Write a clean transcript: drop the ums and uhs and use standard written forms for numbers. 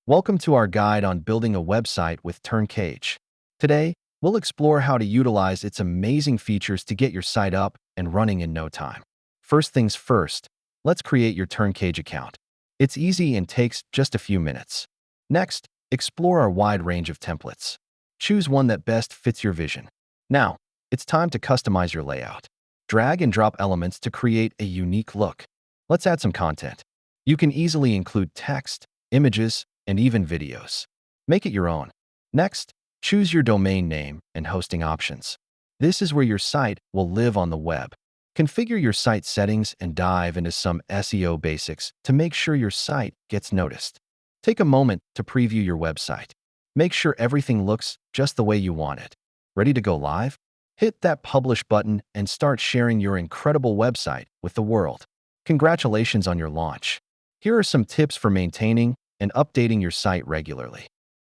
Welcome to our guide on building a website with TurnCage. Today, we'll explore how to utilize its amazing features to get your site up and running in no time. First things first, let's create your TurnCage account. It's easy and takes just a few minutes. Next, explore our wide range of templates. Choose one that best fits your vision. Now, it's time to customize your layout. Drag and drop elements to create a unique look. Let's add some content. You can easily include text, images, and even videos. Make it your own. Next, choose your domain name and hosting options. This is where your site will live on the web. Configure your site settings and dive into some SEO basics to make sure your site gets noticed. Take a moment to preview your website. Make sure everything looks just the way you want it. Ready to go live? Hit that publish button and start sharing your incredible website with the world. Congratulations on your launch. Here are some tips for maintaining and updating your site regularly.